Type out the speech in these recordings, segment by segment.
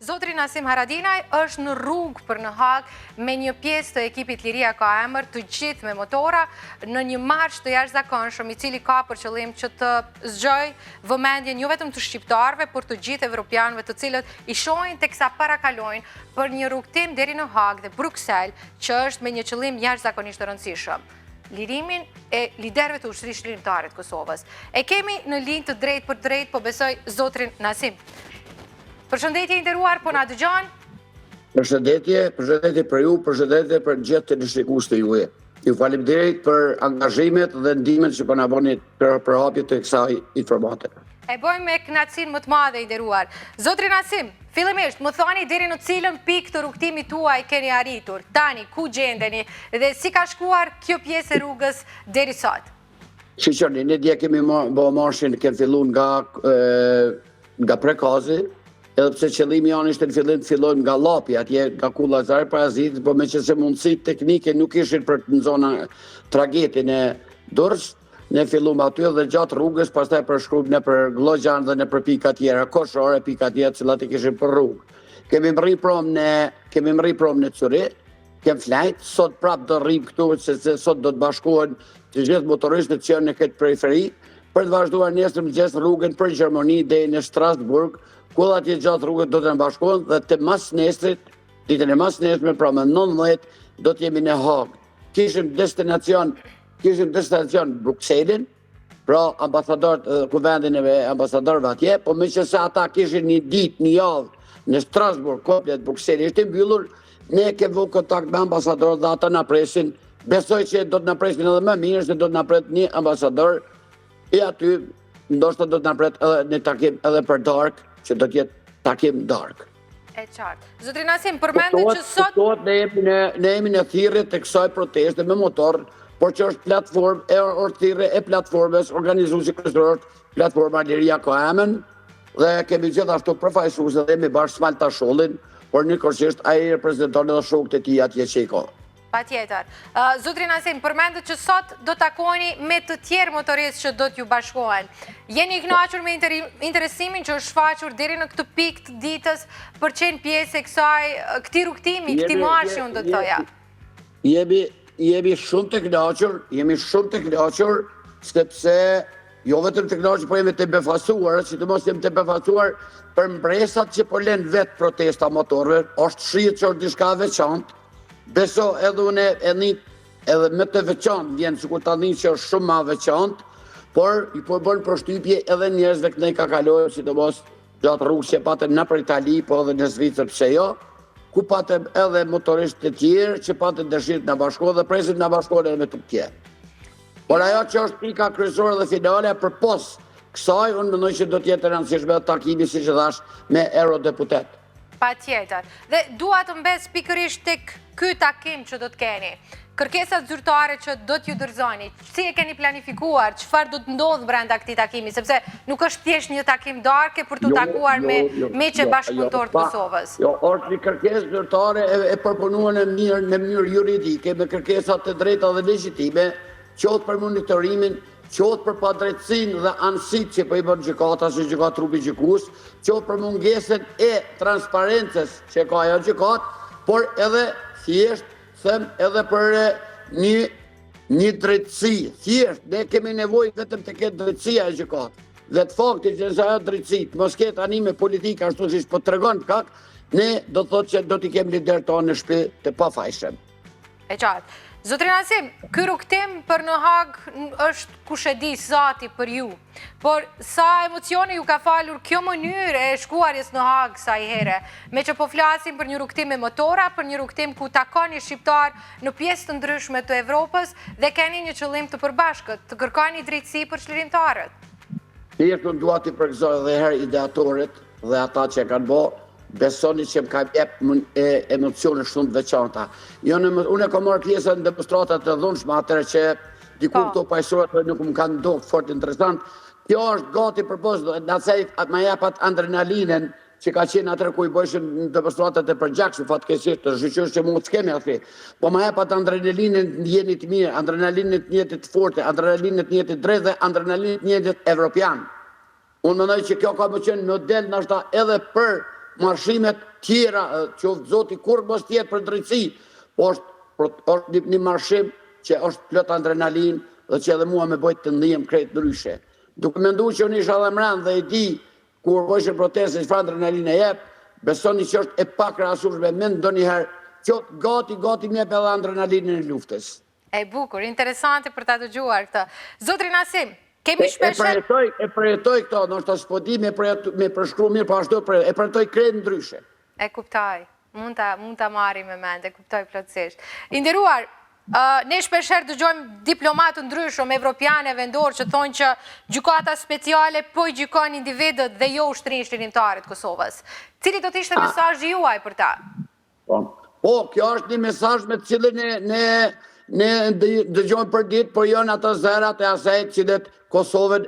Zotri Nasim Haradinaj është në rrugë për në Hagë me një pjesë të ekipit Liria ka emër, të gjithë me motora, në një marsh të jashtëzakonshëm i cili ka për qëllim që të zgjoj vëmendjen jo vetëm të shqiptarëve, por të gjithë evropianëve të cilët i shohin teksa parakalojnë për një rrugtim deri në Hagë dhe Bruksel, që është me një qëllim jashtëzakonisht të rëndësishëm. Lirimin e liderëve të ushtrisë shërbimtare të Kosovës. E kemi në linjë të drejtë për drejtë, po besoj zotrin Nasim. Përshëndetje inderuar, po na dëgjon? Përshëndetje për ju, përshëndetje për gjithë të shikues të juve. Ju faleminderit për angazhimet dhe ndihmën që po na bëni për hapjen e kësaj informate. E bëjmë me kënaqësinë më të madhe inderuar. Zotri Nasim, fillimisht më thoni deri në cilën pikë të rrugtimit tuaj keni arritur, tani ku gjendeni dhe si ka shkuar kjo pjesë e rrugës deri sot? Shiqoni, ne dje kemi bë marshin, kemi filluar nga Prekazi, edhe pse qëllimi janë ishte në fillim të fillojmë nga Lapi, atje nga Kullazari Parazit, po me që se mundësit teknike nuk ishin për në zona tragetin e Durrës, ne fillum aty dhe gjatë rrugës, pastaj përshkruajmë ne për Glogjan dhe ne për pika tjera, koshore, pika tjera cilat i kishin për rrugë. Kemi mri prom në Curi, kemi flajt, sot prap do rrim këtu, se sot do të bashkohen të gjithë motoristët që janë në këtë periferi, për të vazhduar nesër mëngjes rrugën për Gjermani deri në Strasburg, ku atje gjatë rrugët do të në bashkohen dhe të mas nesrit, ditën e mas nesrit, pra me 19, do të jemi në Hagë. Kishim destinacion Brukselin, pra ambasadorët, kuvendin e ambasadorëve atje, po me që se ata kishin një ditë, një javë në Strasburg, komplet Brukseli ishte mbyllur, ne kemi vënë kontakt me ambasadorët dhe ata na presin. Besoj që do të na presin edhe më mirë, se do të na pret një ambasador, e aty ndoshta do të na pret edhe në takim edhe për darkë, që do t'jetë takim darkë. E qartë. Zotri Nasim, përmendë që sot... Ne jemi në thirrje të kësaj proteste me motor, por që është thirrje e platformës organizuesi kryesor, platforma Liria ka emër, dhe kemi gjithashtu përfaqësues dhe me bashkë Smalta Shollin, por njëkohësisht ai reprezenton edhe shokët e tij atje që i ka. Patjetër. Zotri Nasim, përmendë që sot do takoni me të tjerë motoristë që do t'ju bashkohen. Jeni i kënaqur me interesimin që është shfaqur deri në këtë pikë të ditës për qenë pjesë e këtij rrugtimi, këtij marshi, unë do të thoja. Jemi shumë të kënaqur, sepse jo vetëm të kënaqur, por jemi të befasuar, sidomos jemi të befasuar për mbresat që po lënë vetë protesta motorëve, është shitur diçka veçantë. Beso edhe une edhe me të veçantë vjen sikur tani që është shumë ma veçantë, por i po bën përshtypje edhe njerëzve që ne ka kaluar, sidomos gjatë rrugës që patëm në për Itali, po edhe në Zvicër, pse jo, ku patëm edhe motoristë të tjerë që patëm dëshirë të na bashkohen dhe presin na bashkohen edhe me të tjerë. Por ajo që është pika kryesore dhe finale përpos kësaj, unë mendoj që do të jetë e rëndësishme takimi, siç e thash, me eurodeputet. Patjetër. Dhe dua të mbes pikërisht tek ky takim që do të keni. Kërkesat zyrtare që do t'ju dorëzoni, si e keni planifikuar, çfarë do të ndodhë brenda këtij takimi, sepse nuk është thjesht një takim darke për t'u takuar me meqe bashkëpunëtor të Kosovës. Jo, është një kërkesë zyrtare e përpunuar në mënyrë juridike, me kërkesat të drejta dhe legjitime, qoftë për monitorimin, qoftë për padrejtësinë dhe anësitë që po i bën gjykata, si gjykatë trupi gjykues, qoftë për mungesën e transparencës që ka ajo gjykatë, por edhe thjesht them edhe për një drejtësi. Thjesht ne kemi nevojë vetëm të ketë drejtësia e gjykatë. Dhe të fakti që ajo drejtësi mos ketë anime politike ashtu siç po tregon kak, ne do të thotë që do t'i kemi lider tonë në shtëpi të pafajshëm. E qartë. Zotri Nasim, ky rrugtim për në Hagë është kush e di zati për ju, por sa emocione ju ka falur kjo mënyrë e shkuarjes në Hagë sa i here, me që po flasim për një rrugtim me motora, për një rrugtim ku takoni shqiptar në pjesë të ndryshme të Evropës dhe keni një qëllim të përbashkët, të kërkoni drejtësi për çlirimtarët. Thjesht unë dua t'i përgëzoj edhe herë ideatorët dhe ata që kanë bërë, besoni që më ka jep emocione shumë të veçanta. Unë e kam marrë pjesën në demonstratat të dhunshme, atëherë që diku këto pajësorat nuk më kanë ndodhur fort interesant. Kjo është gati përpos, na thej më japat adrenalinën që ka qenë atëherë ku i bëshin në demonstratat e përgjakshme, fatkeqësisht të zhyqysh që mund të skemi aty. Po më japat adrenalinën të jeni të mirë, adrenalinën të jetit të fortë, adrenalinën të jetit drejtë dhe adrenalinën të jetit evropian. Unë mendoj që kjo ka më qenë model ndoshta edhe për marshimet tjera, që zoti kur mos tjetë për drejtësi, po është një marshim që është plot adrenalin dhe që edhe mua me bojt të ndihem krejt ndryshe. Duke mendu që unë isha dhe mran dhe i di kur bojshe proteste që fa adrenalin e jep, besoni që është e pak krahasueshme me ndonjëherë që gati me edhe adrenalinin e luftës. E bukur, interesante për ta dëgjuar këtë. Zotri Nasim, kemi shpesher... E përjetoj këto, nështë s'po di me përshkru mirë, po ashtu e përjetoj krejt ndryshe. E kuptoj, mund ta marri me mend, e kuptoj plotësisht. Inderuar, ne shpesher dëgjojmë diplomatë ndryshëm evropiane vendor që thonë që gjykata speciale po i gjykon individët dhe jo ushtrinë shërimtarit Kosovës. Cili do të ishte mesazhi juaj për ta? Po, kjo është një mesazh me të cilin ne dëgjojmë për ditë, por janë ato zërat e asaj cilët Kosovën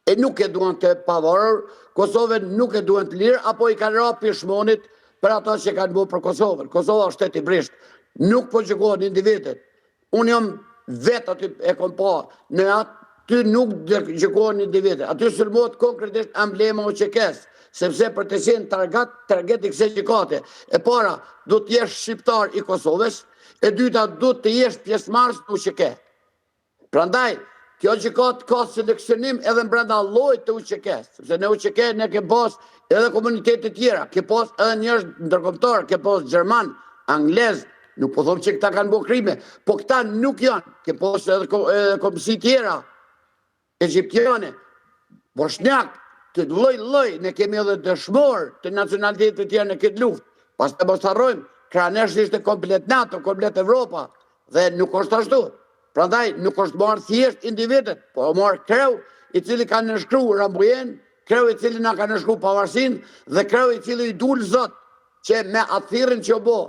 e nuk e duan të pavarur, Kosovën nuk e duan të lirë, apo i kanë rrapë pishmonit për ato që kanë bërë për Kosovën. Kosova është shtet i brisht, nuk po gjykohen individet. Unë jam vetë aty e kom pa, në aty nuk gjykohen individet. Aty sulmohet konkretisht emblema o qekes, sepse për të qenë target i kësaj gjykate, e para do të jesh shqiptar i Kosovës, e dyta do të jesh pjesëmarrës në UÇK. Prandaj, kjo gjykatë ka seleksionim edhe brenda llojit të UÇK-s, sepse në UÇK ne ke pas edhe komunitete tjera, ke pas edhe njerëz ndërkombëtar, ke pas gjerman, anglez, nuk po them që këta kanë bërë krime, po këta nuk janë, ke pas edhe komisi tjera, egjiptiane, bosnjak, të lloj, ne kemi edhe dëshmor të nacionalitetet tjera në këtë luftë. Pastaj mos harrojmë, Kranesh ishte komplet NATO, komplet Evropa, dhe nuk është ashtu. Prandaj nuk është marrë thjesht individet, po marrë kreu i cili ka nënshkruar Rambujen, kreu i cili na ka nënshkruar pavarësinë dhe kreu i cili i dul Zot që me atë thirrjen që bo,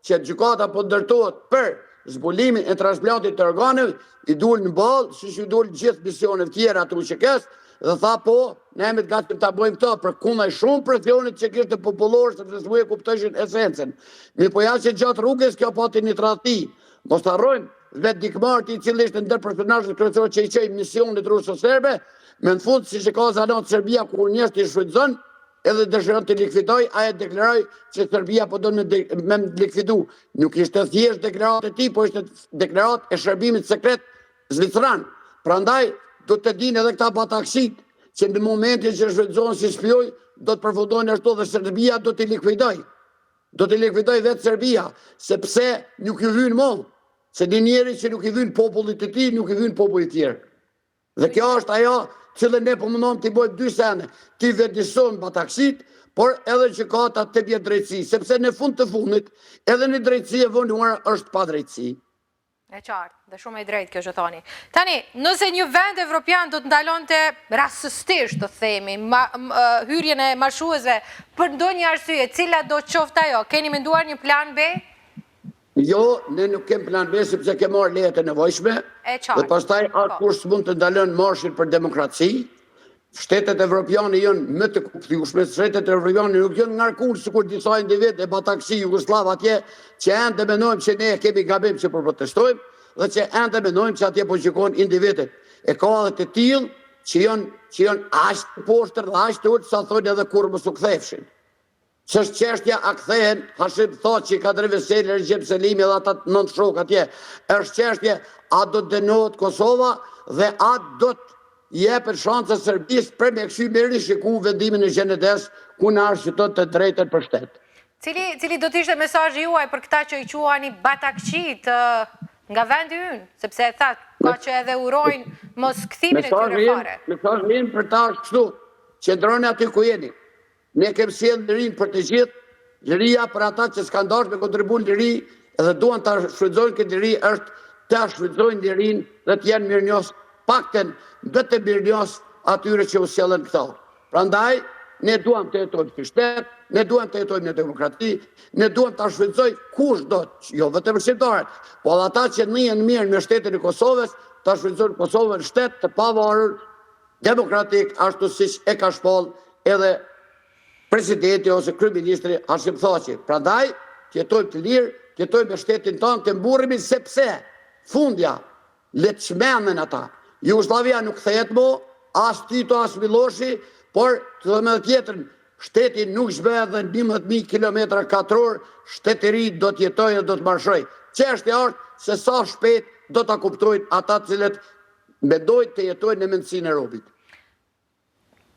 që gjykata po ndërtohet për zbulimin e transplantit të organeve, i dul në ballë, siç i dul gjithë misionet tjera të UÇK-s, dhe tha po, ne jemi të gatshëm ta bëjmë këto për kundaj shumë presionit që kishte popullor sepse s'u e kuptojnë esencën. Mi po ja që gjatë rrugës kjo pati një tradhti. Mos harrojmë, vetë Dikmarti i cili ishte ndër personazhet kryesorë që i çoi misionit ruso-serbe, me në fund siç e ka zanot Serbia kur njerëzit i shfrytëzon, edhe dëshiron të likvidoj, ai deklaroi që Serbia po do me likvidu. Nuk ishte thjesht deklaratë e tij, po ishte deklaratë e shërbimit sekret zvicran. Prandaj do të dinë edhe këta bataksit që në momentin që shfrytëzohen si spioj, do të përfundojnë ashtu dhe Serbia do t'i likvidoj. Do t'i likvidoj vetë Serbia, sepse nuk i vyn mo. Se një njeri që nuk i vyn popullit të tij, nuk i vyn popullit tjerë. Dhe kjo është ajo që ne po mundon t'i bëjmë dy sene, t'i vetëdijsojmë bataksit, por edhe gjykata të bie drejtësi, sepse në fund të fundit, edhe në drejtësi e vonuar është pa drejtësi. E qartë, dhe shumë e drejtë kjo që thoni. Tani, nëse një vend evropian do të ndalonte rastësisht, të themi, hyrjen e mashuesve për ndonjë arsye, cila do qoftë ajo, keni menduar një plan B? Jo, ne nuk kem plan B sepse ke marrë lejet e nevojshme. E qartë. Dhe pastaj kush s'mund të ndalon marshin për demokraci. Shtetet evropiane janë më të kuptueshme, shtetet evropiane nuk janë ngarkuar sikur disa individ e bataksi Jugosllav atje që ende mendojmë që ne kemi gabim që po protestojmë dhe që ende mendojmë që atje po gjykojnë individet. E ka edhe të tillë që janë aq të poshtër dhe aq të ulët sa thonë edhe kur mos u kthefshin. Ç'është çështja a kthehen, Hashim thotë që ka drejtë Veseli Recep Selimi dhe ata 9 shok atje. Është çështje a do të dënohet Kosova dhe a do të jepet shanca Serbisë për me kshy me rishiku vendimin e GND-s ku na arsyetohet të drejtën për shtet. Cili do të ishte mesazhi juaj për këta që i quani batakçit nga vendi ynë, sepse e thatë, ka që edhe urojnë mos kthimin e tyre fare. Mesazhi im për ta është kështu, qëndroni aty ku jeni. Ne kemi sjellë lirinë për të gjithë, liria për ata që s'kan dashur me kontribut liri edhe duan ta shfrytëzojnë këtë liri është ta shfrytëzojnë lirinë dhe të jenë mirënjohës pakten vetëm mirënjohës atyre që u sjellën këto. Prandaj ne duam të jetojmë në shtet, ne duam të jetojmë në demokrati, ne duam ta shfrytëzojmë kushdo, jo vetëm shqiptarët, po edhe ata që njihen mirë me shtetin e Kosovës, ta shfrytëzojnë Kosovën shtet të pavarur, demokratik, ashtu siç e ka shpall edhe presidenti ose kryeministri Hashim Thaçi. Prandaj, të jetojmë të lirë, të jetojmë me shtetin tonë, të mburremi sepse fundja le të çmenden ata. Jugosllavia nuk kthehet më, as Tito as Miloshi, por të them edhe tjetrën, Shteti nuk zhbehet dhe 11.000 kilometra katror, shtetëri do t'jetojë dhe do t'marshoj. Çështja është se sa shpejt do t'a kuptojnë ata cilët mendojnë të jetojnë në mendësinë e robit.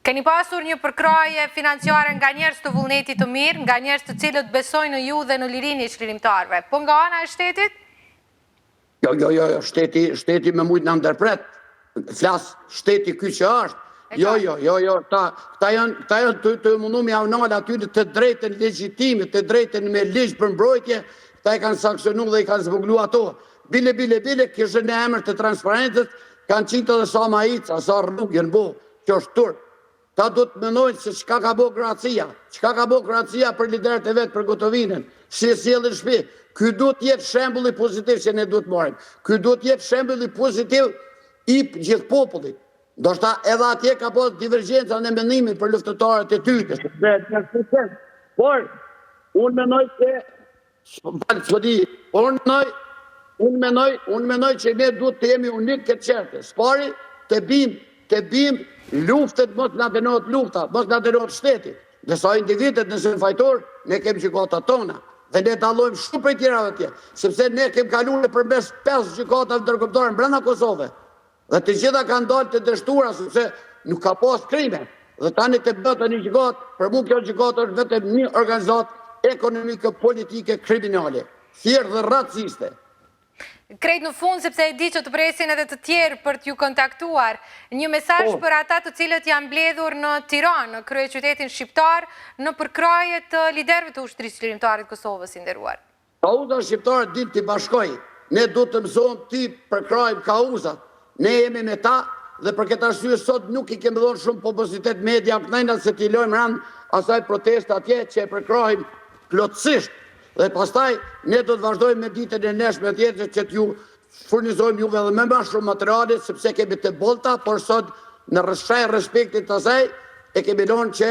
Keni pasur një përkraje financiare nga njerëz të vullnetit të mirë, nga njerëz të cilët besojnë në ju dhe në lirinë e shkrimtarëve. Po nga ana e shtetit? Jo, shteti me mujtë në ndërpret. Flas shteti ky që është. Jo, këta janë të mundu me avnal aty të drejtën legjitime, të drejtën me ligj për mbrojtje, këta e kanë sankcionu dhe i kanë zboglu ato. Bile, kishë në emër të transparentës, kanë qitë dhe sa majica, sa rrugën bo, që është turp. Ta do të menojnë se qka ka bo Kroacia për liderët e vetë për Gotovinën, si e sjellin shpi. Ky do të jetë shembulli pozitiv që ne do të marrim. Ky do të jetë shembulli pozitiv i gjithë popullit. Do shta edhe atje ka pas divergjenca në mendimin për luftëtarët e tyre. Por, unë menoj që ne duhet të jemi unik këtë qerte. Spari, të bim luftet, mos nga dënohet lufta, mos nga dënohet shteti. Dhe sa individet nëse në fajtor, ne kemi gjykata tona. Dhe ne dallojmë shumë prej tjerave tje, sepse ne kemi kaluar përmes 5 gjykatave ndërkombëtare brenda Kosovës. Dhe të gjitha kanë dalë të dështuara sepse nuk ka pas krime. Dhe tani të bëhet një gjykatë, për mua kjo gjykatë është vetëm një organizatë ekonomike, politike, kriminale, thjesht dhe raciste. Krejt në fund, sepse e di që të presin edhe të tjerë për t'ju kontaktuar, një mesazh për ata të cilët janë mbledhur në Tiranë, në kryeqytetin shqiptar, në përkrajet të liderëve të ushtrisë qlirimtarit Kosovës i nderuar. Kauza shqiptare din t'i bashkoj. Ne du të mësojmë ti përkrajmë kauzat. Ne jemi me ta dhe për këtë arsye sot nuk i kemi dhënë shumë publicitet media kënajna se t'i lojmë rand asaj proteste atje që e përkrajmë plotësisht. Dhe pastaj ne do të vazhdojmë me ditën e nesërme tjetër që t'ju furnizojmë juve edhe më shumë materiale sepse kemi të bolta, por sot në rrshaj respektit të asaj e kemi lënë që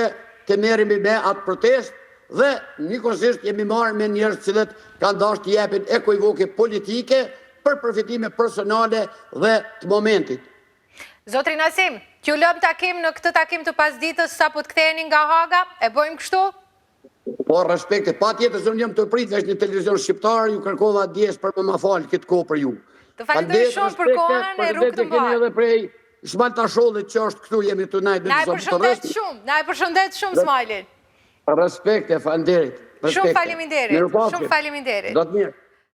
të merremi me atë protestë dhe njëkohësisht jemi marrë me njerëz cilët kanë dashur të japin ekuivoke politike për përfitime personale dhe të momentit. Zotri Nasim, t'ju lëm takim në këtë takim të pasdites sa po të ktheheni nga Haga, e bëjmë kështu? Po, respekte, pa tjetër se unë jam të prit veç një televizion shqiptar, ju kërkova djes për më falë këtë kohë për ju. Të falenderoj shumë për kohën e rrugë të mbarë. Edhe prej Shmaltashollit që është këtu jemi të najtë. Na e përshëndet shumë, Smajlin. Respekte, falenderit. Shumë faleminderit. Do të mirë.